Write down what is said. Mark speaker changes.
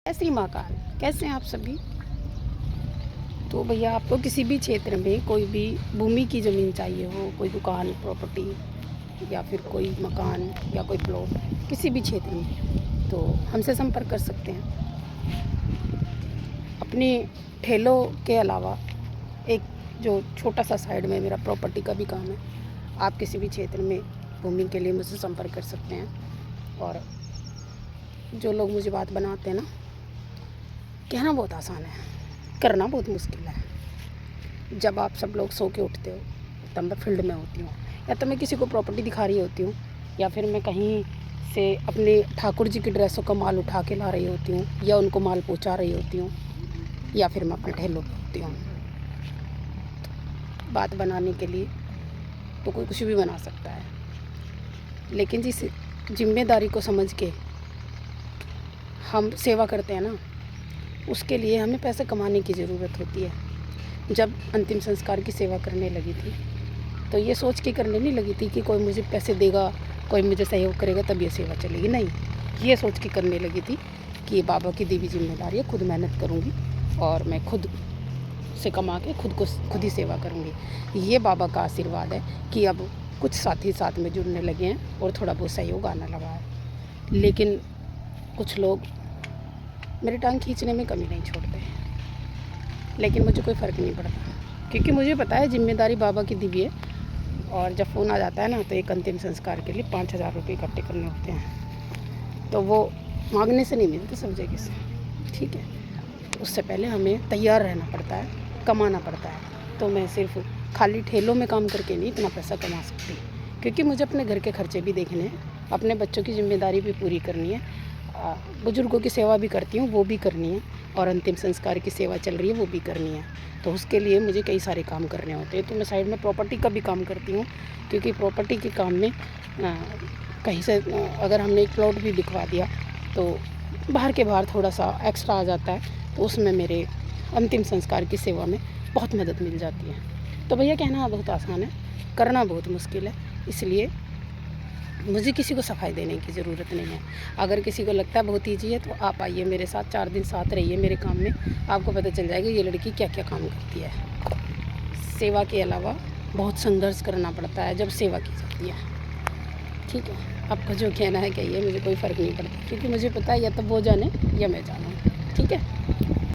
Speaker 1: ऐसी मकान कैसे हैं आप सभी। तो भैया आपको किसी भी क्षेत्र में कोई भी भूमि की ज़मीन चाहिए हो, कोई दुकान प्रॉपर्टी या फिर कोई मकान या कोई प्लॉट किसी भी क्षेत्र में, तो हमसे संपर्क कर सकते हैं। अपने ठेलों के अलावा एक जो छोटा सा साइड में मेरा प्रॉपर्टी का भी काम है। आप किसी भी क्षेत्र में भूमि के लिए मुझसे संपर्क कर सकते हैं। और जो लोग मुझे बात बनाते हैं ना, कहना बहुत आसान है, करना बहुत मुश्किल है। जब आप सब लोग सो के उठते हो तब मैं फील्ड में होती हूँ, या तो मैं किसी को प्रॉपर्टी दिखा रही होती हूँ, या फिर मैं कहीं से अपने ठाकुर जी की ड्रेसों का माल उठा के ला रही होती हूँ, या उनको माल पहुँचा रही होती हूँ, या फिर मैं अपने ठेलों पर होती हूँ। बात बनाने के लिए तो कोई कुछ भी बना सकता है, लेकिन जिस जिम्मेदारी को समझ के हम सेवा करते हैं ना, उसके लिए हमें पैसे कमाने की ज़रूरत होती है। जब अंतिम संस्कार की सेवा करने लगी थी तो ये सोच के करने नहीं लगी थी कि कोई मुझे पैसे देगा, कोई मुझे सहयोग करेगा तब ये सेवा चलेगी। नहीं, ये सोच के करने लगी थी कि ये बाबा की दी हुई जिम्मेदारी है, खुद मेहनत करूँगी और मैं खुद से कमा के खुद ही सेवा करूँगी। ये बाबा का आशीर्वाद है कि अब कुछ साथी साथ में जुड़ने लगे हैं और थोड़ा बहुत सहयोग आने लगा है। लेकिन कुछ लोग मेरी टांग खींचने में कमी नहीं छोड़ते, लेकिन मुझे कोई फ़र्क नहीं पड़ता, क्योंकि मुझे पता है जिम्मेदारी बाबा की दी हुई है। और जब फ़ोन आ जाता है ना, तो एक अंतिम संस्कार के लिए 5,000 रुपये इकट्ठे करने होते हैं, तो वो मांगने से नहीं मिलते सब जगह से, ठीक है। उससे पहले हमें तैयार रहना पड़ता है, कमाना पड़ता है। तो मैं सिर्फ खाली ठेलों में काम करके नहीं इतना पैसा कमा सकती, क्योंकि मुझे अपने घर के खर्चे भी देखने हैं, अपने बच्चों की जिम्मेदारी भी पूरी करनी है, बुज़ुर्गों की सेवा भी करती हूँ, वो भी करनी है, और अंतिम संस्कार की सेवा चल रही है, वो भी करनी है। तो उसके लिए मुझे कई सारे काम करने होते हैं। तो मैं साइड में प्रॉपर्टी का भी काम करती हूँ, क्योंकि प्रॉपर्टी के काम में कहीं से अगर हमने एक प्लॉट भी बिकवा दिया तो बाहर के बाहर थोड़ा सा एक्स्ट्रा आ जाता है, तो उसमें मेरे अंतिम संस्कार की सेवा में बहुत मदद मिल जाती है। तो भैया कहना बहुत आसान है, करना बहुत मुश्किल है। इसलिए मुझे किसी को सफाई देने की ज़रूरत नहीं है। अगर किसी को लगता है बहुत ईजी है तो आप आइए मेरे साथ, 4 दिन साथ रहिए मेरे काम में, आपको पता चल जाएगा ये लड़की क्या क्या काम करती है। सेवा के अलावा बहुत संघर्ष करना पड़ता है जब सेवा की जाती है, ठीक है। आपका जो कहना है कहिए, मुझे कोई फ़र्क नहीं पड़ता, क्योंकि मुझे पता है या तो वो जाने या मैं जानूँ, ठीक है।